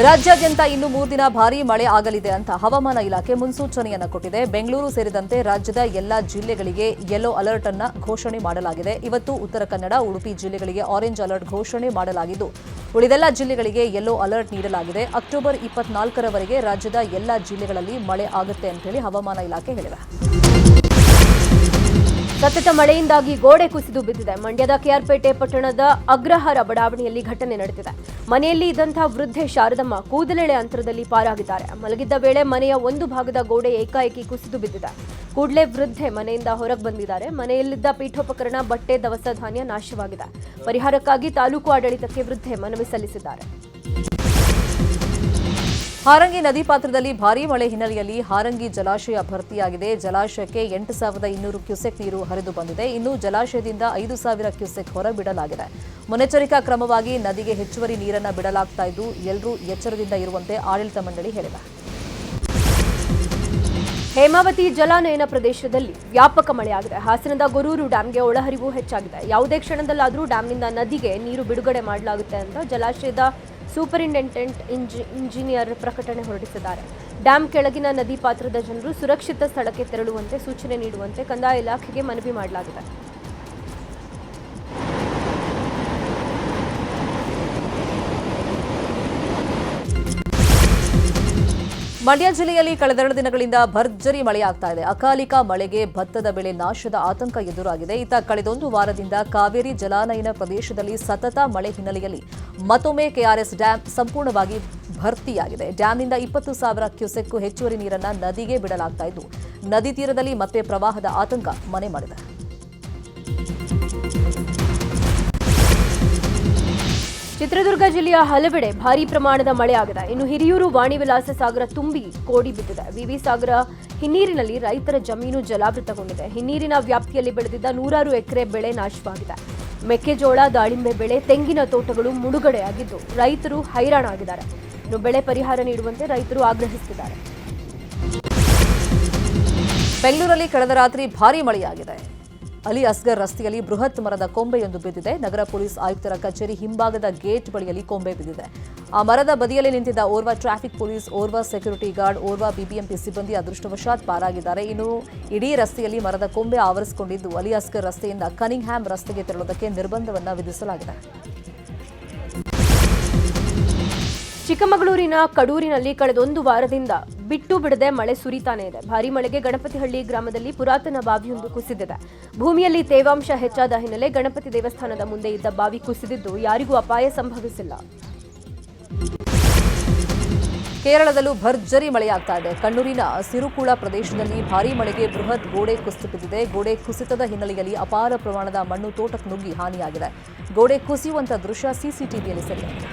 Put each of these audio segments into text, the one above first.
ರಾಜ್ಯಾದ್ಯಂತ ಇನ್ನು 3 ದಿನ ಭಾರೀ ಮಳೆ ಆಗಲಿದೆ ಅಂತ ಹವಾಮಾನ ಇಲಾಖೆ ಮುನ್ಸೂಚನೆಯನ್ನು ಕೊಟ್ಟಿದೆ. ಬೆಂಗಳೂರು ಸೇರಿದಂತೆ ರಾಜ್ಯದ ಎಲ್ಲಾ ಜಿಲ್ಲೆಗಳಿಗೆ ಯೆಲ್ಲೋ ಅಲರ್ಟ್ ಅನ್ನು ಘೋಷಣೆ ಮಾಡಲಾಗಿದೆ. ಇವತ್ತು ಉತ್ತರ ಕನ್ನಡ, ಉಡುಪಿ ಜಿಲ್ಲೆಗಳಿಗೆ ಆರೆಂಜ್ ಅಲರ್ಟ್ ಘೋಷಣೆ ಮಾಡಲಾಗಿದ್ದು, ಉಳಿದೆಲ್ಲ ಜಿಲ್ಲೆಗಳಿಗೆ ಯೆಲ್ಲೋ ಅಲರ್ಟ್ ನೀಡಲಾಗಿದೆ. ಅಕ್ಟೋಬರ್ 24ರವರೆಗೆ ರಾಜ್ಯದ ಎಲ್ಲಾ ಜಿಲ್ಲೆಗಳಲ್ಲಿ ಮಳೆ ಆಗುತ್ತೆ ಅಂತ ಹೇಳಿ ಹವಾಮಾನ ಇಲಾಖೆ ಹೇಳಿದೆ. ಸತತ ಮಳೆಯಿಂದಾಗಿ ಗೋಡೆ ಕುಸಿದು ಬಿದ್ದಿದೆ. ಮಂಡ್ಯದ ಕೆಆರ್ಪೇಟೆ ಪಟ್ಟಣದ ಅಗ್ರಹಾರ ಬಡಾವಣೆಯಲ್ಲಿ ಘಟನೆ ನಡೆದಿದೆ. ಮನೆಯಲ್ಲಿ ಇದ್ದಂತಹ ವೃದ್ಧೆ ಶಾರದಮ್ಮ ಕೂದಲೆಳೆ ಅಂತರದಲ್ಲಿ ಪಾರಾಗಿದ್ದಾರೆ. ಮಲಗಿದ್ದ ವೇಳೆ ಮನೆಯ ಒಂದು ಭಾಗದ ಗೋಡೆ ಏಕಾಏಕಿ ಕುಸಿದು ಬಿದ್ದಿದೆ. ಕೂಡಲೇ ವೃದ್ಧೆ ಮನೆಯಿಂದ ಹೊರಗೆ ಬಂದಿದ್ದಾರೆ. ಮನೆಯಲ್ಲಿದ್ದ ಪೀಠೋಪಕರಣ, ಬಟ್ಟೆ, ದವಸ ಧಾನ್ಯ ನಾಶವಾಗಿದೆ. ಪರಿಹಾರಕ್ಕಾಗಿ ತಾಲೂಕು ಆಡಳಿತಕ್ಕೆ ವೃದ್ಧೆ ಮನವಿ ಸಲ್ಲಿಸಿದ್ದಾರೆ. ಹಾರಂಗಿ ನದಿ ಪಾತ್ರದಲ್ಲಿ ಭಾರೀ ಮಳೆ ಹಿನ್ನೆಲೆಯಲ್ಲಿ ಹಾರಂಗಿ ಜಲಾಶಯ ಭರ್ತಿಯಾಗಿದೆ. ಜಲಾಶಯಕ್ಕೆ 8,200 ಕ್ಯೂಸೆಕ್ ನೀರು ಹರಿದು ಬಂದಿದೆ. ಇನ್ನು ಜಲಾಶಯದಿಂದ 5,000 ಕ್ಯೂಸೆಕ್ ಹೊರಬಿಡಲಾಗಿದೆ. ಮುನ್ನೆಚ್ಚರಿಕಾ ಕ್ರಮವಾಗಿ ನದಿಗೆ ಹೆಚ್ಚುವರಿ ನೀರನ್ನು ಬಿಡಲಾಗ್ತಾ ಇದ್ದು, ಎಲ್ಲರೂ ಎಚ್ಚರದಿಂದ ಇರುವಂತೆ ಆಡಳಿತ ಮಂಡಳಿ ಹೇಳಿದೆ. ಹೇಮಾವತಿ ಜಲಾನಯನ ಪ್ರದೇಶದಲ್ಲಿ ವ್ಯಾಪಕ ಮಳೆಯಾಗಿದೆ. ಹಾಸನದ ಗೊರೂರು ಡ್ಯಾಂಗೆ ಒಳಹರಿವು ಹೆಚ್ಚಾಗಿದೆ. ಯಾವುದೇ ಕ್ಷಣದಲ್ಲಾದರೂ ಡ್ಯಾಂನಿಂದ ನದಿಗೆ ನೀರು ಬಿಡುಗಡೆ ಮಾಡಲಾಗುತ್ತೆ ಅಂತ ಜಲಾಶಯದ ಸೂಪರಿಂಟೆಂಡೆಂಟ್ ಇಂಜಿನಿಯರ್ ಪ್ರಕಟಣೆ ಹೊರಡಿಸಿದ್ದಾರೆ. ಡ್ಯಾಂ ಕೆಳಗಿನ ನದಿ ಪಾತ್ರದ ಜನರು ಸುರಕ್ಷಿತ ಸ್ಥಳಕ್ಕೆ ತೆರಳುವಂತೆ ಸೂಚನೆ ನೀಡುವಂತೆ ಕಂದಾಯ ಇಲಾಖೆಗೆ ಮನವಿ ಮಾಡಲಾಗಿದೆ. ಮಂಡ್ಯ ಜಿಲ್ಲೆಯಲ್ಲಿ ಕಳೆದೆರಡು ದಿನಗಳಿಂದ ಭರ್ಜರಿ ಮಳೆಯಾಗ್ತಾ ಇದೆ. ಅಕಾಲಿಕ ಮಳೆಗೆ ಭತ್ತದ ಬೆಳೆ ನಾಶದ ಆತಂಕ ಎದುರಾಗಿದೆ. ಇತ್ತ ಕಳೆದೊಂದು ವಾರದಿಂದ ಕಾವೇರಿ ಜಲಾನಯನ ಪ್ರದೇಶದಲ್ಲಿ ಸತತ ಮಳೆ ಹಿನ್ನೆಲೆಯಲ್ಲಿ ಮತ್ತೊಮ್ಮೆ ಕೆಆರ್ಎಸ್ ಡ್ಯಾಂ ಸಂಪೂರ್ಣವಾಗಿ ಭರ್ತಿಯಾಗಿದೆ. ಡ್ಯಾಂನಿಂದ 20,000 ಕ್ಯೂಸೆಕ್ ಹೆಚ್ಚುವರಿ ನೀರನ್ನು ನದಿಗೆ ಬಿಡಲಾಗ್ತಾ ಇದ್ದು, ನದಿ ತೀರದಲ್ಲಿ ಮತ್ತೆ ಪ್ರವಾಹದ ಆತಂಕ ಮನೆ ಮಾಡಿದೆ. ಚಿತ್ರದುರ್ಗ ಜಿಲ್ಲೆಯ ಹಲವೆಡೆ ಭಾರೀ ಪ್ರಮಾಣದ ಮಳೆಯಾಗಿದೆ. ಇನ್ನು ಹಿರಿಯೂರು ವಾಣಿವಿಲಾಸ ಸಾಗರ ತುಂಬಿ ಕೋಡಿ ಬಿದ್ದಿದೆ. ವಿವಿ ಸಾಗರ ಹಿನ್ನೀರಿನಲ್ಲಿ ರೈತರ ಜಮೀನು ಜಲಾವೃತಗೊಂಡಿದೆ. ಹಿನ್ನೀರಿನ ವ್ಯಾಪ್ತಿಯಲ್ಲಿ ಬೆಳೆದಿದ್ದ 100 ಎಕರೆ ಬೆಳೆ ನಾಶವಾಗಿದೆ. ಮೆಕ್ಕೆಜೋಳ, ದಾಳಿಂಬೆ ಬೆಳೆ, ತೆಂಗಿನ ತೋಟಗಳು ಮುಳುಗಡೆಯಾಗಿದ್ದು ರೈತರು ಹೈರಾಣಾಗಿದ್ದಾರೆ. ಇನ್ನು ಬೆಳೆ ಪರಿಹಾರ ನೀಡುವಂತೆ ರೈತರು ಆಗ್ರಹಿಸುತ್ತಿದ್ದಾರೆ. ಬೆಂಗಳೂರಲ್ಲಿ ಕಳೆದ ರಾತ್ರಿ ಭಾರೀ ಮಳೆಯಾಗಿದೆ. ಅಲಿ ಅಸ್ಗರ್ ರಸ್ತೆಯಲ್ಲಿ ಬೃಹತ್ ಮರದ ಕೊಂಬೆಯೊಂದು ಬಿದ್ದಿದೆ. ನಗರ ಪೊಲೀಸ್ ಆಯುಕ್ತರ ಕಚೇರಿ ಹಿಂಭಾಗದ ಗೇಟ್ ಬಳಿಯಲ್ಲಿ ಕೊಂಬೆ ಬಿದ್ದಿದೆ. ಆ ಮರದ ಬದಿಯಲ್ಲಿ ನಿಂತಿದ್ದ ಓರ್ವ ಟ್ರಾಫಿಕ್ ಪೊಲೀಸ್, ಓರ್ವ ಸೆಕ್ಯೂರಿಟಿ ಗಾರ್ಡ್, ಓರ್ವ ಬಿಬಿಎಂಪಿ ಸಿಬ್ಬಂದಿ ಅದೃಷ್ಟವಶಾತ್ ಪಾರಾಗಿದ್ದಾರೆ. ಇನ್ನು ಇಡೀ ರಸ್ತೆಯಲ್ಲಿ ಮರದ ಕೊಂಬೆ ಆವರಿಸಿಕೊಂಡಿದ್ದು, ಅಲಿ ಅಸ್ಗರ್ ರಸ್ತೆಯಿಂದ ಕನಿಂಗ್ಹ್ಯಾಮ್ ರಸ್ತೆಗೆ ತೆರಳುವುದಕ್ಕೆ ನಿರ್ಬಂಧವನ್ನು ವಿಧಿಸಲಾಗಿದೆ. ಚಿಕ್ಕಮಗಳೂರಿನ ಕಡೂರಿನಲ್ಲಿ ಕಳೆದೊಂದು ವಾರದಿಂದ ಬಿಟ್ಟು ಬಿಡದೆ ಮಳೆ ಸುರಿತಾನೇ ಇದೆ. ಭಾರೀ ಮಳೆಗೆ ಗಣಪತಿಹಳ್ಳಿ ಗ್ರಾಮದಲ್ಲಿ ಪುರಾತನ ಬಾವಿಯೊಂದು ಕುಸಿದಿದೆ. ಭೂಮಿಯಲ್ಲಿ ತೇವಾಂಶ ಹೆಚ್ಚಾದ ಹಿನ್ನೆಲೆ ಗಣಪತಿ ದೇವಸ್ಥಾನದ ಮುಂದೆ ಇದ್ದ ಬಾವಿ ಕುಸಿದಿದ್ದು ಯಾರಿಗೂ ಅಪಾಯ ಸಂಭವಿಸಿಲ್ಲ. ಕೇರಳದಲ್ಲೂ ಭರ್ಜರಿ ಮಳೆಯಾಗ್ತಾ ಇದೆ. ಕಣ್ಣೂರಿನ ಸಿರುಕುಳ ಪ್ರದೇಶದಲ್ಲಿ ಭಾರೀ ಮಳೆಗೆ ಬೃಹತ್ ಗೋಡೆ ಕುಸಿದು ಬಿದ್ದಿದೆ. ಗೋಡೆ ಕುಸಿತದ ಹಿನ್ನೆಲೆಯಲ್ಲಿ ಅಪಾರ ಪ್ರಮಾಣದ ಮಣ್ಣು ತೋಟಕ್ಕೆ ನುಗ್ಗಿ ಹಾನಿಯಾಗಿದೆ. ಗೋಡೆ ಕುಸಿಯುವಂತಹ ದೃಶ್ಯ ಸಿಸಿಟಿವಿಯಲ್ಲಿ ಸೆರೆಯಾಗಿದೆ.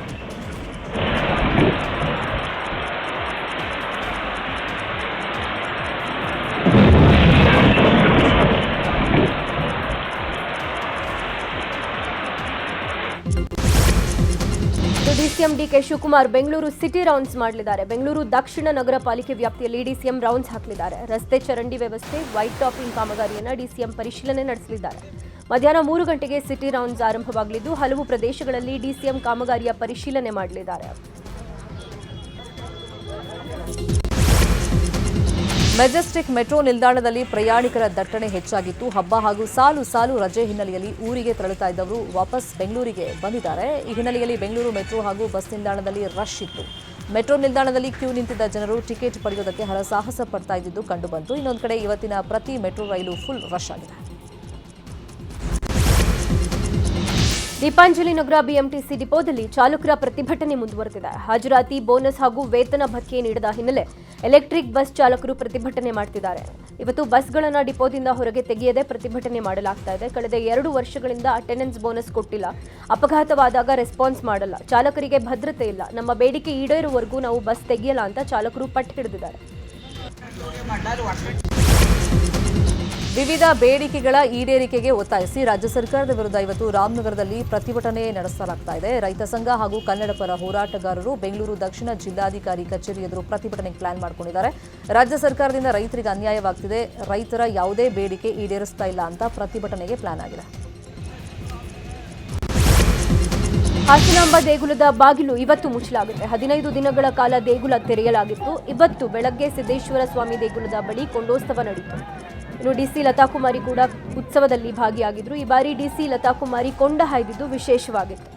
DCM DK Shivakumar Bengaluru city rounds ಮಾಡಲಿದ್ದಾರೆ. ಬೆಂಗಳೂರು ದಕ್ಷಿಣ ನಗರ ಪಾಲಿಕೆ ವ್ಯಾಪ್ತಿಯಲ್ಲಿ ಡಿಸಿಎಂ ರೌಂಡ್ಸ್ ಹಾಕಲಿದ್ದಾರೆ. ರಸ್ತೆ ಚರಂಡಿ ವ್ಯವಸ್ಥೆ, ವೈಟ್ ಟಾಪಿಂಗ್ ಕಾಮಗಾರಿಯನ್ನು ಡಿಸಿಎಂ ಪರಿಶೀಲನೆ ನಡೆಸಲಿದ್ದಾರೆ. ಮಧ್ಯಾಹ್ನ 3 ಗಂಟೆಗೆ ಸಿಟಿ ರೌಂಡ್ಸ್ ಆರಂಭವಾಗಲಿದ್ದು, ಹಲವು ಪ್ರದೇಶಗಳಲ್ಲಿ ಡಿಸಿಎಂ ಕಾಮಗಾರಿಯ ಪರಿಶೀಲನೆ ಮಾಡಲಿದ್ದಾರೆ. ಮೆಜೆಸ್ಟಿಕ್ ಮೆಟ್ರೋ ನಿಲ್ದಾಣದಲ್ಲಿ ಪ್ರಯಾಣಿಕರ ದಟ್ಟಣೆ ಹೆಚ್ಚಾಗಿತ್ತು. ಹಬ್ಬ ಹಾಗೂ ಸಾಲು ಸಾಲು ರಜೆ ಹಿನ್ನೆಲೆಯಲ್ಲಿ ಊರಿಗೆ ತೆರಳುತ್ತಾ ಇದ್ದವರು ವಾಪಸ್ ಬೆಂಗಳೂರಿಗೆ ಬಂದಿದ್ದಾರೆ. ಈ ಹಿನ್ನೆಲೆಯಲ್ಲಿ ಬೆಂಗಳೂರು ಮೆಟ್ರೋ ಹಾಗೂ ಬಸ್ ನಿಲ್ದಾಣದಲ್ಲಿ ರಶ್ ಇತ್ತು. ಮೆಟ್ರೋ ನಿಲ್ದಾಣದಲ್ಲಿ ಕ್ಯೂ ನಿಂತಿದ್ದ ಜನರು ಟಿಕೆಟ್ ಪಡೆಯೋದಕ್ಕೆ ಹರಸಾಹಸ ಪಡ್ತಾ ಇದ್ದಿದ್ದು ಕಂಡುಬಂತು. ಇನ್ನೊಂದು ಕಡೆ ಇವತ್ತಿನ ಪ್ರತಿ ಮೆಟ್ರೋ ರೈಲು ಫುಲ್ ರಶ್ ಆಗಿದೆ. ದೀಪಾಂಜಲಿ ನಗರ ಬಿಎಂಟಿಸಿ ಡಿಪೋದಲ್ಲಿ ಚಾಲಕರ ಪ್ರತಿಭಟನೆ ಮುಂದುವರೆದಿದೆ. ಹಾಜರಾತಿ, ಬೋನಸ್ ಹಾಗೂ ವೇತನ ಭತ್ಯೆ ನೀಡದ ಹಿನ್ನೆಲೆ ಎಲೆಕ್ಟ್ರಿಕ್ ಬಸ್ ಚಾಲಕರು ಪ್ರತಿಭಟನೆ ಮಾಡುತ್ತಿದ್ದಾರೆ. ಇವತ್ತು ಬಸ್ಗಳನ್ನು ಡಿಪೋದಿಂದ ಹೊರಗೆ ತೆಗೆಯದೆ ಪ್ರತಿಭಟನೆ ಮಾಡಲಾಗ್ತಾ ಇದೆ. ಕಳೆದ 2 ವರ್ಷಗಳಿಂದ ಅಟೆಂಡೆನ್ಸ್ ಬೋನಸ್ ಕೊಟ್ಟಿಲ್ಲ. ಅಪಘಾತವಾದಾಗ ರೆಸ್ಪಾನ್ಸ್ ಮಾಡಲ್ಲ. ಚಾಲಕರಿಗೆ ಭದ್ರತೆ ಇಲ್ಲ. ನಮ್ಮ ಬೇಡಿಕೆ ಈಡೇರುವವರೆಗೂ ನಾವು ಬಸ್ ತೆಗೆಯಲ್ಲ ಅಂತ ಚಾಲಕರು ಪಟ್ಟು ಹಿಡಿದಿದ್ದಾರೆ. ವಿವಿಧ ಬೇಡಿಕೆಗಳ ಈಡೇರಿಕೆಗೆ ಒತ್ತಾಯಿಸಿ ರಾಜ್ಯ ಸರ್ಕಾರದ ವಿರುದ್ಧ ಇವತ್ತು ರಾಮನಗರದಲ್ಲಿ ಪ್ರತಿಭಟನೆ ನಡೆಸಲಾಗ್ತಾ ಇದೆ. ರೈತ ಸಂಘ ಹಾಗೂ ಕನ್ನಡ ಪರ ಹೋರಾಟಗಾರರು ಬೆಂಗಳೂರು ದಕ್ಷಿಣ ಜಿಲ್ಲಾಧಿಕಾರಿ ಕಚೇರಿ ಎದುರು ಪ್ರತಿಭಟನೆಗೆ ಪ್ಲಾನ್ ಮಾಡಿಕೊಂಡಿದ್ದಾರೆ. ರಾಜ್ಯ ಸರ್ಕಾರದಿಂದ ರೈತರಿಗೆ ಅನ್ಯಾಯವಾಗ್ತಿದೆ, ರೈತರ ಯಾವುದೇ ಬೇಡಿಕೆ ಈಡೇರಿಸ್ತಾ ಇಲ್ಲ ಅಂತ ಪ್ರತಿಭಟನೆಗೆ ಪ್ಲಾನ್ ಆಗಿದೆ. ಹಾಸನಾಂಬ ದೇಗುಲದ ಬಾಗಿಲು ಇವತ್ತು ಮುಚ್ಚಲಾಗುತ್ತೆ. 15 ದಿನಗಳ ಕಾಲ ದೇಗುಲ ತೆರೆಯಲಾಗಿತ್ತು. ಇವತ್ತು ಬೆಳಗ್ಗೆ ಸಿದ್ದೇಶ್ವರ ಸ್ವಾಮಿ ದೇಗುಲದ ಬಳಿ ಕೊಂಡೋತ್ಸವ ನಡೆಯಿತು. ಇನ್ನು ಡಿಸಿ ಲತಾಕುಮಾರಿ ಕೂಡ ಉತ್ಸವದಲ್ಲಿ ಭಾಗಿಯಾಗಿದ್ರು. ಈ ಬಾರಿ ಡಿಸಿ ಲತಾಕುಮಾರಿ ಕೊಂಡ ಹಾಯ್ದಿದ್ದು ವಿಶೇಷವಾಗಿತ್ತು.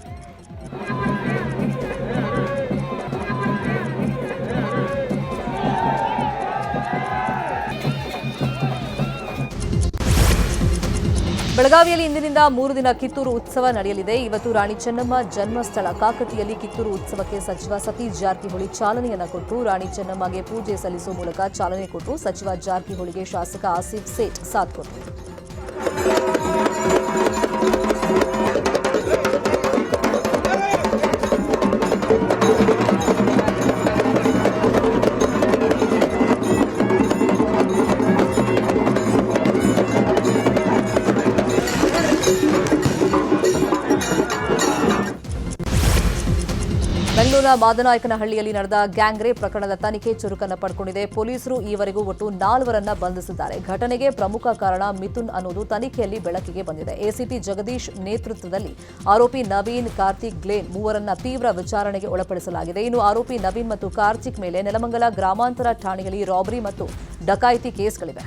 ಬೆಳಗಾವಿಯಲ್ಲಿ ಇಂದಿನಿಂದ 3 ದಿನ ಕಿತ್ತೂರು ಉತ್ಸವ ನಡೆಯಲಿದೆ. ಇವತ್ತು ರಾಣಿ ಚೆನ್ನಮ್ಮ ಜನ್ಮಸ್ಥಳ ಕಾಕತಿಯಲ್ಲಿ ಕಿತ್ತೂರು ಉತ್ಸವಕ್ಕೆ ಸಚಿವ ಸತೀಶ್ ಜಾರಕಿಹೊಳಿ ಚಾಲನೆಯನ್ನ ಕೊಟ್ಟು ರಾಣಿ ಚೆನ್ನಮ್ಮಗೆ ಪೂಜೆ ಸಲ್ಲಿಸುವ ಮೂಲಕ ಚಾಲನೆ ಕೊಟ್ಟು ಸಚಿವ ಜಾರಕಿಹೊಳಿಗೆ ಶಾಸಕ ಆಸಿಫ್ ಸೇಠ್ ಸಾಥ್ ಕೊಟ್ಟರು. ಬೆಂಗಳೂರಿನ ಮಾದನಾಯಕನಹಳ್ಳಿಯಲ್ಲಿ ನಡೆದ ಗ್ಯಾಂಗ್ ರೇಪ್ ಪ್ರಕರಣದ ತನಿಖೆ ಚುರುಕನ್ನು ಪಡ್ಕೊಂಡಿದೆ. ಪೊಲೀಸರು ಈವರೆಗೂ ಒಟ್ಟು 4 ಬಂಧಿಸಿದ್ದಾರೆ. ಘಟನೆಗೆ ಪ್ರಮುಖ ಕಾರಣ ಮಿಥುನ್ ಅನ್ನೋದು ತನಿಖೆಯಲ್ಲಿ ಬೆಳಕಿಗೆ ಬಂದಿದೆ. ಎಸಿಪಿ ಜಗದೀಶ್ ನೇತೃತ್ವದಲ್ಲಿ ಆರೋಪಿ ನವೀನ್, ಕಾರ್ತಿಕ್, ಗ್ಲೇನ್ 3 ತೀವ್ರ ವಿಚಾರಣೆಗೆ ಒಳಪಡಿಸಲಾಗಿದೆ. ಇನ್ನು ಆರೋಪಿ ನವೀನ್ ಮತ್ತು ಕಾರ್ತಿಕ್ ಮೇಲೆ ನೆಲಮಂಗಲ ಗ್ರಾಮಾಂತರ ಠಾಣೆಯಲ್ಲಿ ರಾಬರಿ ಮತ್ತು ಡಕಾಯಿತಿ ಕೇಸ್ಗಳಿವೆ.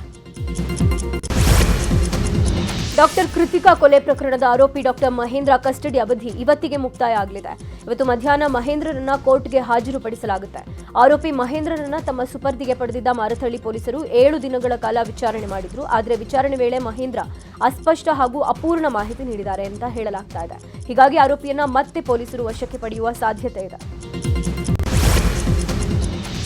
ಡಾಕ್ಟರ್ ಕೃತಿಕಾ ಕೊಲೆ ಪ್ರಕರಣದ ಆರೋಪಿ ಡಾಕ್ಟರ್ ಮಹೇಂದ್ರ ಕಸ್ಟಡಿ ಅವಧಿ ಇವತ್ತಿಗೆ ಮುಕ್ತಾಯ ಆಗಲಿದೆ. ಇವತ್ತು ಮಧ್ಯಾಹ್ನ ಮಹೇಂದ್ರರನ್ನ ಕೋರ್ಟ್ಗೆ ಹಾಜರುಪಡಿಸಲಾಗುತ್ತೆ. ಆರೋಪಿ ಮಹೇಂದ್ರರನ್ನ ತಮ್ಮ ಸುಪರ್ದಿಗೆ ಪಡೆದಿದ್ದ ಮಾರತಹಳ್ಳಿ ಪೊಲೀಸರು 7 ದಿನಗಳ ಕಾಲ ವಿಚಾರಣೆ ಮಾಡಿದ್ರು. ಆದರೆ ವಿಚಾರಣೆ ವೇಳೆ ಮಹೇಂದ್ರ ಅಸ್ಪಷ್ಟ ಹಾಗೂ ಅಪೂರ್ಣ ಮಾಹಿತಿ ನೀಡಿದ್ದಾರೆ ಅಂತ ಹೇಳಲಾಗ್ತಾ ಇದೆ. ಹೀಗಾಗಿ ಆರೋಪಿಯನ್ನ ಮತ್ತೆ ಪೊಲೀಸರು ವಶಕ್ಕೆ ಪಡೆಯುವ ಸಾಧ್ಯತೆ ಇದೆ.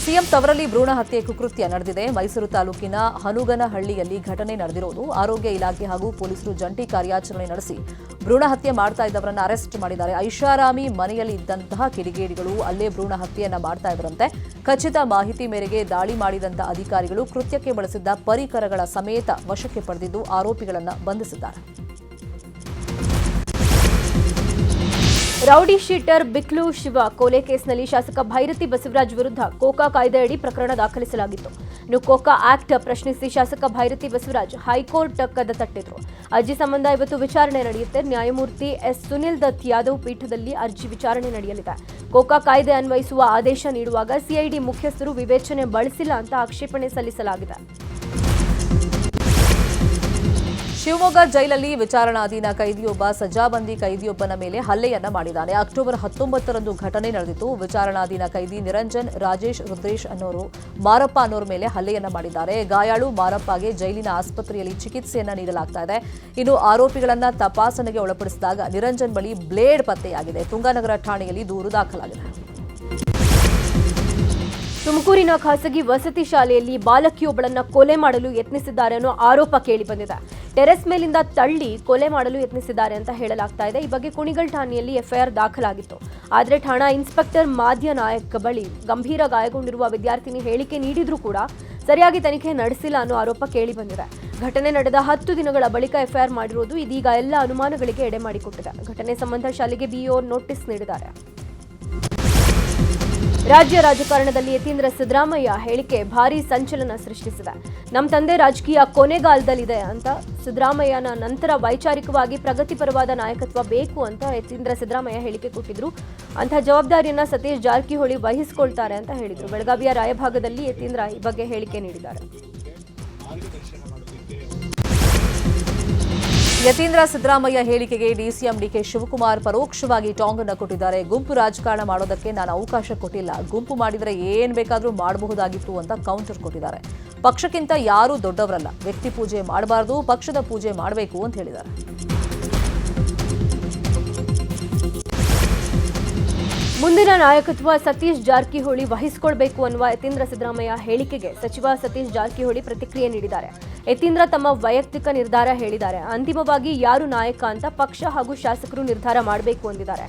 ಸಿಎಂ ತವರಲ್ಲಿ ಭ್ರೂಣ ಹತ್ಯೆ ಕುಕೃತ್ಯ ನಡೆದಿದೆ. ಮೈಸೂರು ತಾಲೂಕಿನ ಹನುಗನಹಳ್ಳಿಯಲ್ಲಿ ಘಟನೆ ನಡೆದಿರೋದು. ಆರೋಗ್ಯ ಇಲಾಖೆ ಹಾಗೂ ಪೊಲೀಸರು ಜಂಟಿ ಕಾರ್ಯಾಚರಣೆ ನಡೆಸಿ ಭ್ರೂಣ ಹತ್ಯೆ ಮಾಡ್ತಾ ಇದ್ದವರನ್ನ ಅರೆಸ್ಟ್ ಮಾಡಿದ್ದಾರೆ. ಐಷಾರಾಮಿ ಮನೆಯಲ್ಲಿ ಇದ್ದಂತಹ ಕಿಡಿಗೇಡಿಗಳು ಅಲ್ಲೇ ಭ್ರೂಣ ಹತ್ಯೆಯನ್ನ ಮಾಡ್ತಾ ಇದ್ದರಂತೆ. ಖಚಿತ ಮಾಹಿತಿ ಮೇರೆಗೆ ದಾಳಿ ಮಾಡಿದಂತಹ ಅಧಿಕಾರಿಗಳು ಕೃತ್ಯಕ್ಕೆ ಬಳಸಿದ್ದ ಪರಿಕರಗಳ ಸಮೇತ ವಶಕ್ಕೆ ಪಡೆದಿದ್ದು ಆರೋಪಿಗಳನ್ನು ಬಂಧಿಸಿದ್ದಾರೆ. ರೌಡಿ ಶೀಟರ್ ಬಿಕ್ಲು ಶಿವ ಕೊಲೆ ಕೇಸ್ನಲ್ಲಿ ಶಾಸಕ ಭೈರತಿ ಬಸವರಾಜ್ ವಿರುದ್ಧ ಕೋಕಾ ಕಾಯ್ದೆಯಡಿ ಪ್ರಕರಣ ದಾಖಲಿಸಲಾಗಿತ್ತು. ಇನ್ನು ಕೋಕಾ ಆಕ್ಟ್ ಪ್ರಶ್ನಿಸಿ ಶಾಸಕ ಭೈರತಿ ಬಸವರಾಜ್ ಹೈಕೋರ್ಟ್ ಕದ ತಟ್ಟಿದ್ರು. ಅರ್ಜಿ ಸಂಬಂಧ ಇವತ್ತು ವಿಚಾರಣೆ ನಡೆಯುತ್ತೆ. ನ್ಯಾಯಮೂರ್ತಿ ಎಸ್ ಸುನಿಲ್ ದತ್ ಯಾದವ್ ಪೀಠದಲ್ಲಿ ಅರ್ಜಿ ವಿಚಾರಣೆ ನಡೆಯಲಿದೆ. ಕೋಕಾ ಕಾಯ್ದೆ ಅನ್ವಯಿಸುವ ಆದೇಶ ನೀಡುವಾಗ ಸಿಐಡಿ ಮುಖ್ಯಸ್ಥರು ವಿವೇಚನೆ ಬಳಸಿಲ್ಲ ಅಂತ ಆಕ್ಷೇಪಣೆ ಸಲ್ಲಿಸಲಾಗಿದೆ. ಶಿವಮೊಗ್ಗ ಜೈಲಲ್ಲಿ ವಿಚಾರಣಾಧೀನ ಕೈದಿಯೊಬ್ಬ ಸಜಾಬಂದಿ ಕೈದಿಯೊಬ್ಬನ ಮೇಲೆ ಹಲ್ಲೆಯನ್ನ ಮಾಡಿದ್ದಾನೆ. ಅಕ್ಟೋಬರ್ 19ರಂದು ಘಟನೆ ನಡೆದಿತ್ತು. ವಿಚಾರಣಾಧೀನ ಕೈದಿ ನಿರಂಜನ್, ರಾಜೇಶ್, ರುದ್ರೇಶ್ ಅನ್ನೋರು ಮಾರಪ್ಪ ಅನ್ನೋರ ಮೇಲೆ ಹಲ್ಲೆಯನ್ನ ಮಾಡಿದ್ದಾರೆ. ಗಾಯಾಳು ಮಾರಪ್ಪಗೆ ಜೈಲಿನ ಆಸ್ಪತ್ರೆಯಲ್ಲಿ ಚಿಕಿತ್ಸೆಯನ್ನ ನೀಡಲಾಗ್ತಾ ಇದೆ. ಇನ್ನು ಆರೋಪಿಗಳನ್ನ ತಪಾಸಣೆಗೆ ಒಳಪಡಿಸಿದಾಗ ನಿರಂಜನ್ ಬಳಿ ಬ್ಲೇಡ್ ಪತ್ತೆಯಾಗಿದೆ. ತುಂಗಾನಗರ ಠಾಣೆಯಲ್ಲಿ ದೂರು ದಾಖಲಾಗಿದೆ. ತುಮಕೂರಿನ ಖಾಸಗಿ ವಸತಿ ಶಾಲೆಯಲ್ಲಿ ಬಾಲಕಿಯೊಬ್ಬಳನ್ನ ಕೊಲೆ ಮಾಡಲು ಯತ್ನಿಸಿದ್ದಾರೆ ಅನ್ನೋ ಆರೋಪ ಕೇಳಿಬಂದಿದೆ. ಟೆರೆಸ್ ಮೇಲಿಂದ ತಳ್ಳಿ ಕೊಲೆ ಮಾಡಲು ಯತ್ನಿಸಿದ್ದಾರೆ ಅಂತ ಹೇಳಲಾಗ್ತಾ ಇದೆ. ಈ ಬಗ್ಗೆ ಕುಣಿಗಲ್ ಠಾಣೆಯಲ್ಲಿ ಎಫ್ಐಆರ್ ದಾಖಲಾಗಿತ್ತು. ಆದರೆ ಠಾಣಾ ಇನ್ಸ್ಪೆಕ್ಟರ್ ಮಾದ್ಯ ನಾಯಕ್ ಬಳಿ ಗಂಭೀರ ಗಾಯಗೊಂಡಿರುವ ವಿದ್ಯಾರ್ಥಿನಿ ಹೇಳಿಕೆ ನೀಡಿದ್ರೂ ಕೂಡ ಸರಿಯಾಗಿ ತನಿಖೆ ನಡೆಸಿಲ್ಲ ಅನ್ನೋ ಆರೋಪ ಕೇಳಿಬಂದಿದೆ. ಘಟನೆ ನಡೆದ 10 ದಿನಗಳ ಬಳಿಕ ಎಫ್ಐಆರ್ ಮಾಡಿರುವುದು ಇದೀಗ ಎಲ್ಲ ಅನುಮಾನಗಳಿಗೆ ಎಡೆ ಮಾಡಿಕೊಟ್ಟಿದೆ. ಘಟನೆ ಸಂಬಂಧ ಶಾಲೆಗೆ ಬಿಇಒ ನೋಟಿಸ್ ನೀಡಿದ್ದಾರೆ. ರಾಜ್ಯ ರಾಜಕಾರಣದಲ್ಲಿ ಯತೀಂದ್ರ ಸಿದ್ದರಾಮಯ್ಯ ಹೇಳಿಕೆ ಭಾರೀ ಸಂಚಲನ ಸೃಷ್ಟಿಸಿದೆ. ನಮ್ಮ ತಂದೆ ರಾಜಕೀಯ ಕೊನೆಗಾಲದಲ್ಲಿದೆ ಅಂತ ಸಿದ್ದರಾಮಯ್ಯನ ನಂತರ ವೈಚಾರಿಕವಾಗಿ ಪ್ರಗತಿಪರವಾದ ನಾಯಕತ್ವ ಬೇಕು ಅಂತ ಯತೀಂದ್ರ ಸಿದ್ದರಾಮಯ್ಯ ಹೇಳಿಕೆ ಕೊಟ್ಟಿದ್ರು. ಅಂತಹ ಜವಾಬ್ದಾರಿಯನ್ನ ಸತೀಶ್ ಜಾರಕಿಹೊಳಿ ವಹಿಸಿಕೊಳ್ತಾರೆ ಅಂತ ಹೇಳಿದ್ರು. ಬೆಳಗಾವಿಯ ರಾಯಭಾಗದಲ್ಲಿ ಯತೀಂದ್ರ ಈ ಬಗ್ಗೆ ಹೇಳಿಕೆ ನೀಡಿದ್ದಾರೆ. ಯತೀಂದ್ರ ಸಿದ್ದರಾಮಯ್ಯ ಹೇಳಿಕೆಗೆ ಡಿಸಿಎಂ ಡಿಕೆ ಶಿವಕುಮಾರ್ ಪರೋಕ್ಷವಾಗಿ ಟಾಂಗ್ ಅನ್ನು ಕೊಟ್ಟಿದ್ದಾರೆ. ಗುಂಪು ರಾಜಕಾರಣ ಮಾಡೋದಕ್ಕೆ ನಾನು ಅವಕಾಶ ಕೊಟ್ಟಿಲ್ಲ. ಗುಂಪು ಮಾಡಿದರೆ ಏನ್ ಬೇಕಾದರೂ ಮಾಡಬಹುದಾಗಿತ್ತು ಅಂತ ಕೌಂಟರ್ ಕೊಟ್ಟಿದ್ದಾರೆ. ಪಕ್ಷಕ್ಕಿಂತ ಯಾರೂ ದೊಡ್ಡವರಲ್ಲ. ವ್ಯಕ್ತಿ ಪೂಜೆ ಮಾಡಬಾರದು, ಪಕ್ಷದ ಪೂಜೆ ಮಾಡಬೇಕು ಅಂತ ಹೇಳಿದ್ದಾರೆ. ಮುಂದಿನ ನಾಯಕತ್ವ ಸತೀಶ್ ಜಾರಕಿಹೊಳಿ ವಹಿಸಿಕೊಳ್ಬೇಕು ಅನ್ನುವ ಯತೀಂದ್ರ ಸಿದ್ದರಾಮಯ್ಯ ಹೇಳಿಕೆಗೆ ಸಚಿವ ಸತೀಶ್ ಜಾರಕಿಹೊಳಿ ಪ್ರತಿಕ್ರಿಯೆ ನೀಡಿದ್ದಾರೆ. ಯತೀಂದ್ರ ತಮ್ಮ ವೈಯಕ್ತಿಕ ನಿರ್ಧಾರ ಹೇಳಿದ್ದಾರೆ. ಅಂತಿಮವಾಗಿ ಯಾರು ನಾಯಕ ಅಂತ ಪಕ್ಷ ಹಾಗೂ ಶಾಸಕರು ನಿರ್ಧಾರ ಮಾಡಬೇಕು ಅಂದಿದ್ದಾರೆ.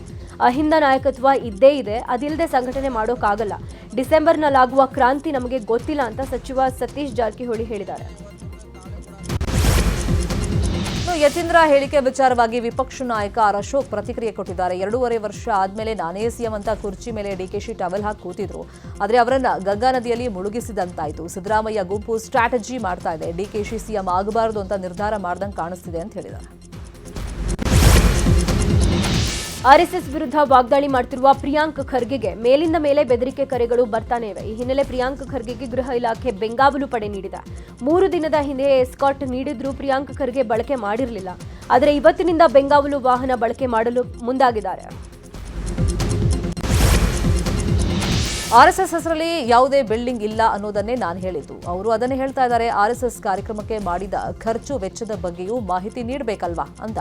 ಅಹಿಂದ ನಾಯಕತ್ವ ಇದ್ದೇ ಇದೆ, ಅದಿಲ್ಲದೆ ಸಂಘಟನೆ ಮಾಡೋಕ್ಕಾಗಲ್ಲ. ಡಿಸೆಂಬರ್ನಲ್ಲಾಗುವ ಕ್ರಾಂತಿ ನಮಗೆ ಗೊತ್ತಿಲ್ಲ ಅಂತ ಸಚಿವ ಸತೀಶ್ ಜಾರಕಿಹೊಳಿ ಹೇಳಿದ್ದಾರೆ. ಯತೀಂದ್ರ ಹೇಳಿಕೆ ವಿಚಾರವಾಗಿ ವಿಪಕ್ಷ ನಾಯಕ ಆರ್ ಅಶೋಕ್ ಪ್ರತಿಕ್ರಿಯೆ ಕೊಟ್ಟಿದ್ದಾರೆ. 2.5 ವರ್ಷ ಆದ್ಮೇಲೆ ನಾನೇ ಸಿಎಂ ಅಂತ ಕುರ್ಚಿ ಮೇಲೆ ಡಿಕೆಶಿ ಟವೆಲ್ ಹಾಕಿ ಕೂತಿದ್ರು. ಆದರೆ ಅವರನ್ನ ಗಂಗಾ ನದಿಯಲ್ಲಿ ಮುಳುಗಿಸಿದಂತಾಯ್ತು. ಸಿದ್ದರಾಮಯ್ಯ ಗುಂಪು ಸ್ಟ್ರಾಟಜಿ ಮಾಡ್ತಾ ಇದೆ. ಡಿಕೆಶಿ ಸಿಎಂ ಆಗಬಾರದು ಅಂತ ನಿರ್ಧಾರ ಮಾಡ್ದಂಗೆ ಕಾಣಿಸ್ತಿದೆ ಅಂತ ಹೇಳಿದ್ದಾರೆ. ಆರ್ಎಸ್ಎಸ್ ವಿರುದ್ಧ ವಾಗ್ದಾಳಿ ಮಾಡ್ತಿರುವ ಪ್ರಿಯಾಂಕ್ ಖರ್ಗೆಗೆ ಮೇಲಿಂದ ಮೇಲೆ ಬೆದರಿಕೆ ಕರೆಗಳು ಬರ್ತಾನೆ ಇವೆ. ಈ ಹಿನ್ನೆಲೆ ಪ್ರಿಯಾಂಕ್ ಖರ್ಗೆಗೆ ಗೃಹ ಇಲಾಖೆ ಬೆಂಗಾವಲು ಪಡೆ ನೀಡಿದೆ. 3 ದಿನದ ಹಿಂದೆ ಎಸ್ಕಾಟ್ ನೀಡಿದ್ರೂ ಪ್ರಿಯಾಂಕ್ ಖರ್ಗೆ ಬಳಕೆ ಮಾಡಿರಲಿಲ್ಲ. ಆದರೆ ಇವತ್ತಿನಿಂದ ಬೆಂಗಾವಲು ವಾಹನ ಬಳಕೆ ಮಾಡಲು ಮುಂದಾಗಿದ್ದಾರೆ. ಆರ್ಎಸ್ಎಸ್ ಹೆಸರಲ್ಲಿ ಯಾವುದೇ ಬಿಲ್ಡಿಂಗ್ ಇಲ್ಲ ಅನ್ನೋದನ್ನೇ ನಾನು ಹೇಳಿದ್ದು. ಅವರು ಅದನ್ನೇ ಹೇಳ್ತಾ ಇದ್ದಾರೆ. ಆರ್ಎಸ್ಎಸ್ ಕಾರ್ಯಕ್ರಮಕ್ಕೆ ಮಾಡಿದ ಖರ್ಚು ವೆಚ್ಚದ ಬಗ್ಗೆಯೂ ಮಾಹಿತಿ ನೀಡಬೇಕಲ್ವಾ ಅಂತ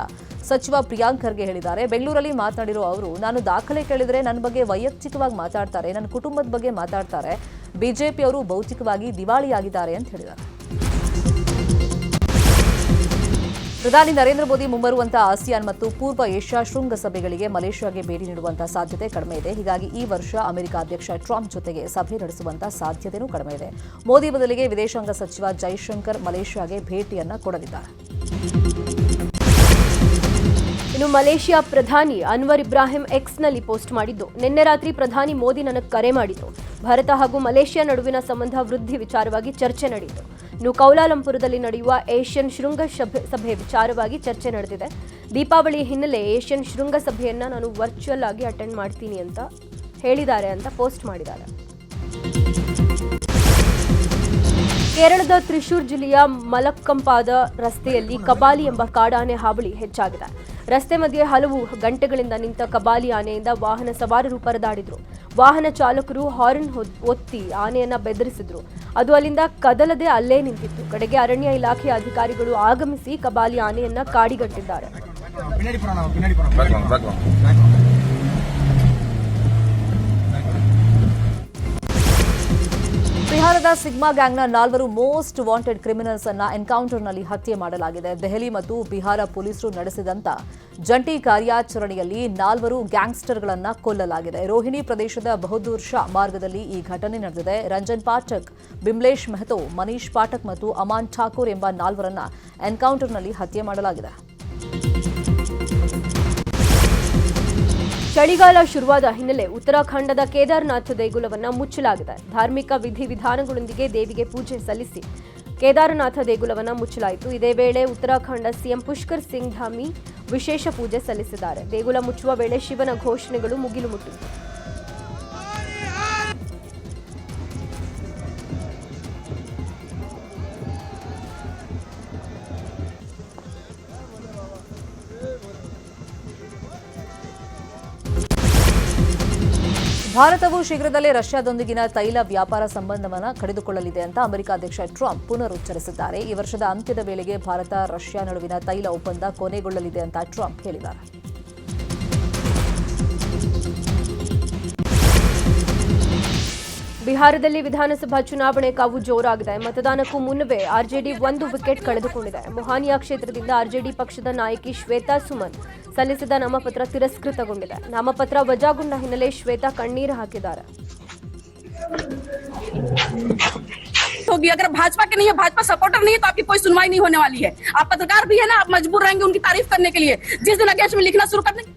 ಸಚಿವ ಪ್ರಿಯಾಂಕ್ ಖರ್ಗೆ ಹೇಳಿದ್ದಾರೆ. ಬೆಂಗಳೂರಲ್ಲಿ ಮಾತನಾಡಿರೋ ಅವರು, ನಾನು ದಾಖಲೆ ಕೇಳಿದರೆ ನನ್ನ ಬಗ್ಗೆ ವೈಯಕ್ತಿಕವಾಗಿ ಮಾತಾಡ್ತಾರೆ, ನನ್ನ ಕುಟುಂಬದ ಬಗ್ಗೆ ಮಾತಾಡ್ತಾರೆ. ಬಿಜೆಪಿಯವರು ಭೌತಿಕವಾಗಿ ದಿವಾಳಿಯಾಗಿದ್ದಾರೆ ಅಂತ ಹೇಳಿದ್ದಾರೆ. ಪ್ರಧಾನಿ ನರೇಂದ್ರ ಮೋದಿ ಮುಂಬರುವಂತಹ ಆಸಿಯಾನ್ ಮತ್ತು ಪೂರ್ವ ಏಷ್ಯಾ ಶೃಂಗಸಭೆಗಳಿಗೆ ಮಲೇಷ್ಯಾಗೆ ಭೇಟಿ ನೀಡುವಂತಹ ಸಾಧ್ಯತೆ ಕಡಿಮೆ ಇದೆ. ಹೀಗಾಗಿ ಈ ವರ್ಷ ಅಮೆರಿಕ ಅಧ್ಯಕ್ಷ ಟ್ರಂಪ್ ಜೊತೆಗೆ ಸಭೆ ನಡೆಸುವಂತಹ ಸಾಧ್ಯತೆಯೂ ಕಡಿಮೆ ಇದೆ. ಮೋದಿ ಬದಲಿಗೆ ವಿದೇಶಾಂಗ ಸಚಿವ ಜೈಶಂಕರ್ ಮಲೇಷ್ಯಾಗೆ ಭೇಟಿಯನ್ನ ಕೊಡಲಿದ್ದಾರೆ. ಇನ್ನು ಮಲೇಷ್ಯಾ ಪ್ರಧಾನಿ ಅನ್ವರ್ ಇಬ್ರಾಹಿಂ ಎಕ್ಸ್ನಲ್ಲಿ ಪೋಸ್ಟ್ ಮಾಡಿದ್ದು, ನಿನ್ನೆ ರಾತ್ರಿ ಪ್ರಧಾನಿ ಮೋದಿ ನನಗೆ ಕರೆ ಮಾಡಿದ್ರು. ಭಾರತ ಹಾಗೂ ಮಲೇಷ್ಯಾ ನಡುವಿನ ಸಂಬಂಧ ವೃದ್ಧಿ ವಿಚಾರವಾಗಿ ಚರ್ಚೆ ನಡೆಯಿತು. ಇನ್ನು ಕೌಲಾಲಂಪುರದಲ್ಲಿ ನಡೆಯುವ ಏಷ್ಯನ್ ಶೃಂಗಸಭೆ ವಿಚಾರವಾಗಿ ಚರ್ಚೆ ನಡೆದಿದೆ. ದೀಪಾವಳಿ ಹಿನ್ನೆಲೆ ಏಷ್ಯನ್ ಶೃಂಗಸಭೆಯನ್ನ ನಾನು ವರ್ಚುವಲ್ ಆಗಿ ಅಟೆಂಡ್ ಮಾಡ್ತೀನಿ ಅಂತ ಹೇಳಿದ್ದಾರೆ ಅಂತ ಪೋಸ್ಟ್ ಮಾಡಿದ್ದಾರೆ. ಕೇರಳದ ತ್ರಿಶೂರ್ ಜಿಲ್ಲೆಯ ಮಲಕ್ಕಂಪಾದ ರಸ್ತೆಯಲ್ಲಿ ಕಬಾಲಿ ಎಂಬ ಕಾಡಾನೆ ಹಾವಳಿ ಹೆಚ್ಚಾಗಿದೆ. ರಸ್ತೆ ಮಧ್ಯೆ ಹಲವು ಗಂಟೆಗಳಿಂದ ನಿಂತ ಕಬಾಲಿ ಆನೆಯಿಂದ ವಾಹನ ಸವಾರರು ಪರದಾಡಿದ್ರು. ವಾಹನ ಚಾಲಕರು ಹಾರ್ನ್ ಒತ್ತಿ ಆನೆಯನ್ನ ಬೆದರಿಸಿದ್ರು. ಅದು ಅಲ್ಲಿಂದ ಕದಲದೆ ಅಲ್ಲೇ ನಿಂತಿತ್ತು. ಕಡೆಗೆ ಅರಣ್ಯ ಇಲಾಖೆಯ ಅಧಿಕಾರಿಗಳು ಆಗಮಿಸಿ ಕಬಾಲಿ ಆನೆಯನ್ನ ಕಾಡಿಗಟ್ಟಿದ್ದಾರೆ. ಬಿಹಾರದ ಸಿಗ್ಮಾ ಗ್ಯಾಂಗ್ನ 4 ಮೋಸ್ಟ್ ವಾಂಟೆಡ್ ಕ್ರಿಮಿನಲ್ಸ್ ಅನ್ನ ಎನ್ಕೌಂಟರ್ನಲ್ಲಿ ಹತ್ಯೆ ಮಾಡಲಾಗಿದೆ. ದೆಹಲಿ ಮತ್ತು ಬಿಹಾರ ಪೊಲೀಸರು ನಡೆಸಿದಂತ ಜಂಟಿ ಕಾರ್ಯಾಚರಣೆಯಲ್ಲಿ 4 ಗ್ಯಾಂಗ್ಸ್ಟರ್ಗಳನ್ನ ಕೊಲ್ಲಲಾಗಿದೆ. ರೋಹಿಣಿ ಪ್ರದೇಶದ ಬಹದ್ದೂರ್ ಶಾ ಮಾರ್ಗದಲ್ಲಿ ಈ ಘಟನೆ ನಡೆದಿದೆ. ರಂಜನ್ ಪಾಠಕ್, ಬಿಮ್ಲೇಶ್ ಮೆಹ್ತೋ, ಮನೀಶ್ ಪಾಠಕ್ ಮತ್ತು ಅಮಾನ್ ಠಾಕೂರ್ ಎಂಬ 4ರನ್ನ ಎನ್ಕೌಂಟರ್ನಲ್ಲಿ ಹತ್ಯೆ ಮಾಡಲಾಗಿದೆ. ಚಳಿಗಾಲ ಶುರುವಾದ ಹಿನ್ನೆಲೆ ಉತ್ತರಾಖಂಡದ ಕೇದಾರನಾಥ ದೇಗುಲವನ್ನು ಮುಚ್ಚಲಾಗಿದೆ. ಧಾರ್ಮಿಕ ವಿಧಿವಿಧಾನಗಳೊಂದಿಗೆ ದೇವಿಗೆ ಪೂಜೆ ಸಲ್ಲಿಸಿ ಕೇದಾರನಾಥ ದೇಗುಲವನ್ನು ಮುಚ್ಚಲಾಯಿತು. ಇದೇ ವೇಳೆ ಉತ್ತರಾಖಂಡ ಸಿಎಂ ಪುಷ್ಕರ್ ಸಿಂಗ್ ಧಾಮಿ ವಿಶೇಷ ಪೂಜೆ ಸಲ್ಲಿಸಿದ್ದಾರೆ. ದೇಗುಲ ಮುಚ್ಚುವ ವೇಳೆ ಶಿವನ ಘೋಷಣೆಗಳು ಮುಗಿಲು ಮುಟ್ಟಿತು. ಭಾರತವು ಶೀಘ್ರದಲ್ಲೇ ರಷ್ಯಾದೊಂದಿಗಿನ ತೈಲ ವ್ಯಾಪಾರ ಸಂಬಂಧವನ್ನು ಕಡಿದುಕೊಳ್ಳಲಿದೆ ಅಂತ ಅಮೆರಿಕ ಅಧ್ಯಕ್ಷ ಟ್ರಂಪ್ ಪುನರುಚ್ಚರಿಸಿದ್ದಾರೆ. ಈ ವರ್ಷದ ಅಂತ್ಯದ ವೇಳೆಗೆ ಭಾರತ ರಷ್ಯಾ ನಡುವಿನ ತೈಲ ಒಪ್ಪಂದ ಕೊನೆಗೊಳ್ಳಲಿದೆ ಅಂತ ಟ್ರಂಪ್ ಹೇಳಿದ್ದಾರೆ. ಬಿಹಾರದಲ್ಲಿ ವಿಧಾನಸಭಾ ಚುನಾವಣೆ ಕಾವು ಜೋರಾಗಿದೆ. ಮತದಾನಕ್ಕೂ ಮುನ್ನವೇ ಆರ್ಜೆಡಿ 1 ವಿಕೆಟ್ ಕಳೆದುಕೊಂಡಿದೆ. ಮೊಹಾನಿಯಾ ಕ್ಷೇತ್ರದಿಂದ ಆರ್ಜೆಡಿ ಪಕ್ಷದ ನಾಯಕಿ ಶ್ವೇತಾ ಸುಮನ್ ಸಲ್ಲಿಸಿದ ನಾಮಪತ್ರ ತಿರಸ್ಕೃತಗೊಂಡಿದೆ. ನಾಮಪತ್ರ ವಜಾಗೊಂಡ ಹಿನ್ನೆಲೆ ಶ್ವೇತಾ ಕಣ್ಣೀರು ಹಾಕಿದ್ದಾರೆ. होगी अगर भाजपा के नहीं है, भाजपा सपोर्टर नहीं है तो आपकी कोई सुनवाई नहीं होने वाली है. आप पत्रकार भी है ना, आप मजबूर रहेंगे उनकी तारीफ करने के लिए. जिस दिन अगेंस्ट में लिखना शुरू कर देंगे.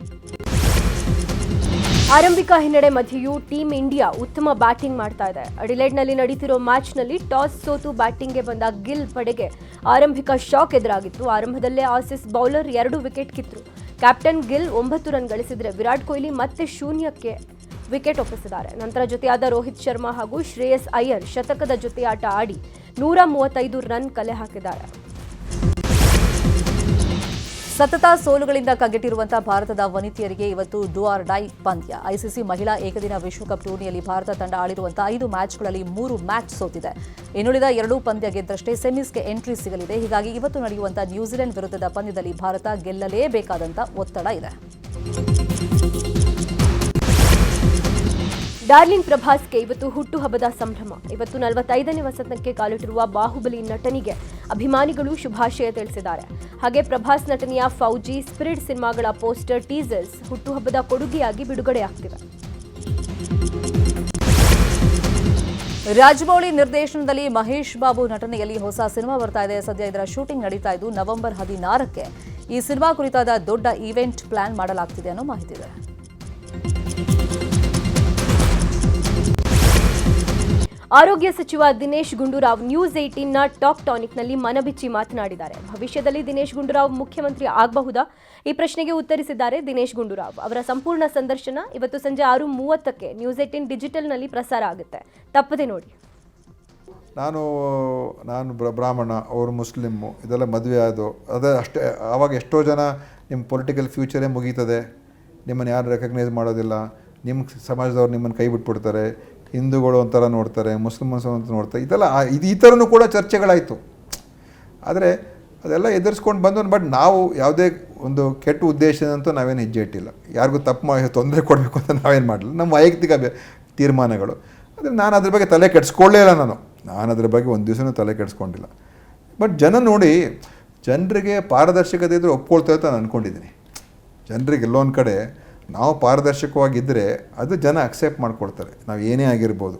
ಆರಂಭಿಕ ಹಿನ್ನಡೆ ಮಧ್ಯೆಯೂ ಟೀಂ ಇಂಡಿಯಾ ಉತ್ತಮ ಬ್ಯಾಟಿಂಗ್ ಮಾಡ್ತಾ ಇದೆ. ಅಡಿಲೇಡ್ನಲ್ಲಿ ನಡೀತಿರೋ ಮ್ಯಾಚ್ನಲ್ಲಿ ಟಾಸ್ ಸೋತು ಬ್ಯಾಟಿಂಗ್ಗೆ ಬಂದ ಗಿಲ್ ಪಡೆಗೆ ಆರಂಭಿಕ ಶಾಕ್ ಎದುರಾಗಿತ್ತು. ಆರಂಭದಲ್ಲೇ ಆಸೀಸ್ ಬೌಲರ್ 2 ವಿಕೆಟ್ ಕಿತ್ತರು. ಕ್ಯಾಪ್ಟನ್ ಗಿಲ್ 9 ರನ್ ಗಳಿಸಿದರೆ ವಿರಾಟ್ ಕೊಹ್ಲಿ ಮತ್ತೆ ಶೂನ್ಯಕ್ಕೆ ವಿಕೆಟ್ ಒಪ್ಪಿಸಿದ್ದಾರೆ. ನಂತರ ಜೊತೆಯಾದ ರೋಹಿತ್ ಶರ್ಮಾ ಹಾಗೂ ಶ್ರೇಯಸ್ ಅಯ್ಯರ್ ಶತಕದ ಜೊತೆಯಾಟ ಆಡಿ 135 ರನ್ ಕಲೆ ಹಾಕಿದ್ದಾರೆ. ಸತತ ಸೋಲುಗಳಿಂದ ಕಗ್ಗೆಟ್ಟಿರುವಂತಹ ಭಾರತದ ವನಿತೆಯರಿಗೆ ಇವತ್ತು ಡೂ ಆರ್ ಡೈ ಪಂದ್ಯ. ಐಸಿಸಿ ಮಹಿಳಾ ಏಕದಿನ ವಿಶ್ವಕಪ್ ಟೂರ್ನಿಯಲ್ಲಿ ಭಾರತ ತಂಡ ಆಡಿರುವಂತಹ 5 ಮ್ಯಾಚ್ಗಳಲ್ಲಿ 3 ಮ್ಯಾಚ್ ಸೋತಿದೆ. ಇನ್ನುಳಿದ 2 ಪಂದ್ಯ ಗೆದ್ದಷ್ಟೇ ಸೆಮೀಸ್ಗೆ ಎಂಟ್ರಿ ಸಿಗಲಿದೆ. ಹೀಗಾಗಿ ಇವತ್ತು ನಡೆಯುವಂತಹ ನ್ಯೂಜಿಲೆಂಡ್ ವಿರುದ್ಧದ ಪಂದ್ಯದಲ್ಲಿ ಭಾರತ ಗೆಲ್ಲಲೇಬೇಕಾದಂತ ಒತ್ತಡ ಇದೆ. ಡಾರ್ಲಿನ್ ಪ್ರಭಾಸ್ಗೆ ಇವತ್ತು ಹುಟ್ಟುಹಬ್ಬದ ಸಂಭ್ರಮ. ಇವತ್ತು 45ನೇ ವಸಂತಕ್ಕೆ ಕಾಲಿಟ್ಟಿರುವ ಬಾಹುಬಲಿ ನಟನಿಗೆ ಅಭಿಮಾನಿಗಳು ಶುಭಾಶಯ ತಿಳಿಸಿದ್ದಾರೆ. ಹಾಗೆ ಪ್ರಭಾಸ್ ನಟನೆಯ ಫೌಜಿ, ಸ್ಪಿರಿಟ್ ಸಿನಿಮಾಗಳ ಪೋಸ್ಟರ್, ಟೀಸರ್ಸ್ ಹುಟ್ಟುಹಬ್ಬದ ಕೊಡುಗೆಯಾಗಿ ಬಿಡುಗಡೆಯಾಗ್ತಿವೆ. ರಾಜಮೌಳಿ ನಿರ್ದೇಶನದಲ್ಲಿ ಮಹೇಶ್ ಬಾಬು ನಟನೆಯಲ್ಲಿ ಹೊಸ ಸಿನಿಮಾ ಬರ್ತಾ ಇದೆ. ಸದ್ಯ ಇದರ ಶೂಟಿಂಗ್ ನಡೀತಾ ಇದ್ದು ನವೆಂಬರ್ 16ಕ್ಕೆ ಈ ಸಿನಿಮಾ ಕುರಿತಾದ ದೊಡ್ಡ ಈವೆಂಟ್ ಪ್ಲಾನ್ ಮಾಡಲಾಗ್ತಿದೆ ಅನ್ನೋ ಮಾಹಿತಿ ಇದೆ. ಆರೋಗ್ಯ ಸಚಿವ ದಿನೇಶ್ ಗುಂಡೂರಾವ್ ನ್ಯೂಸ್ 18ನ ಟಾಕ್ ಟಾನಿಕ್ನಲ್ಲಿ ಮನಬಿಚ್ಚಿ ಮಾತನಾಡಿದ್ದಾರೆ. ಭವಿಷ್ಯದಲ್ಲಿ ದಿನೇಶ್ ಗುಂಡೂರಾವ್ ಮುಖ್ಯಮಂತ್ರಿ ಆಗಬಹುದಾ? ಈ ಪ್ರಶ್ನೆಗೆ ಉತ್ತರಿಸಿದ್ದಾರೆ ದಿನೇಶ್ ಗುಂಡೂರಾವ್. ಅವರ ಸಂಪೂರ್ಣ ಸಂದರ್ಶನ ಇವತ್ತು ಸಂಜೆ 6:30ಕ್ಕೆ ನ್ಯೂಸ್ 18 ಡಿಜಿಟಲ್ನಲ್ಲಿ ಪ್ರಸಾರ ಆಗುತ್ತೆ. ತಪ್ಪದೆ ನೋಡಿ. ನಾನು ಬ್ರಾಹ್ಮಣ, ಅವರು ಮುಸ್ಲಿಮ್ಮು, ಇದೆಲ್ಲ ಮದುವೆ ಆದವು ಅದೇ ಅಷ್ಟೇ. ಆವಾಗ ಎಷ್ಟೋ ಜನ ನಿಮ್ಮ ಪೊಲಿಟಿಕಲ್ ಫ್ಯೂಚರೇ ಮುಗೀತದೆ, ನಿಮ್ಮನ್ನು ಯಾರು ರೆಕಗ್ನೈಸ್ ಮಾಡೋದಿಲ್ಲ, ನಿಮ್ಮ ಸಮಾಜದವ್ರು ನಿಮ್ಮನ್ನು ಕೈ ಬಿಟ್ಬಿಡ್ತಾರೆ, ಹಿಂದೂಗಳು ಒಂಥರ ನೋಡ್ತಾರೆ, ಮುಸ್ಲಿಮ್ಸ್ ಅಂತ ನೋಡ್ತಾರೆ, ಇದೆಲ್ಲ ಈ ಥರನೂ ಕೂಡ ಚರ್ಚೆಗಳಾಯಿತು. ಆದರೆ ಅದೆಲ್ಲ ಎದುರಿಸ್ಕೊಂಡು ಬಂದು, ಬಟ್ ನಾವು ಯಾವುದೇ ಒಂದು ಕೆಟ್ಟ ಉದ್ದೇಶದಂತೂ ನಾವೇನು ಹೆಜ್ಜೆ ಇಟ್ಟಿಲ್ಲ. ಯಾರಿಗೂ ತೊಂದರೆ ಕೊಡಬೇಕು ಅಂತ ನಾವೇನು ಮಾಡಲಿಲ್ಲ. ನಮ್ಮ ವೈಯಕ್ತಿಕ ತೀರ್ಮಾನಗಳು. ಆದರೆ ನಾನು ಅದ್ರ ಬಗ್ಗೆ ತಲೆ ಕೆಡಿಸ್ಕೊಳ್ಳೇ ಇಲ್ಲ. ನಾನು ಅದ್ರ ಬಗ್ಗೆ ಒಂದು ದಿವಸನೂ ತಲೆ ಕೆಡಿಸ್ಕೊಂಡಿಲ್ಲ. ಬಟ್ ಜನರಿಗೆ ಪಾರದರ್ಶಕತೆ ಇದ್ದರೆ ಒಪ್ಕೊಳ್ತಾ ಅಂತ ನಾನು ಅಂದ್ಕೊಂಡಿದ್ದೀನಿ. ಜನರಿಗೆ ಎಲ್ಲೊಂದು ಕಡೆ ನಾವು ಪಾರದರ್ಶಕವಾಗಿದ್ದರೆ ಅದು ಜನ ಅಕ್ಸೆಪ್ಟ್ ಮಾಡ್ಕೊಳ್ತಾರೆ, ನಾವು ಏನೇ ಆಗಿರ್ಬೋದು.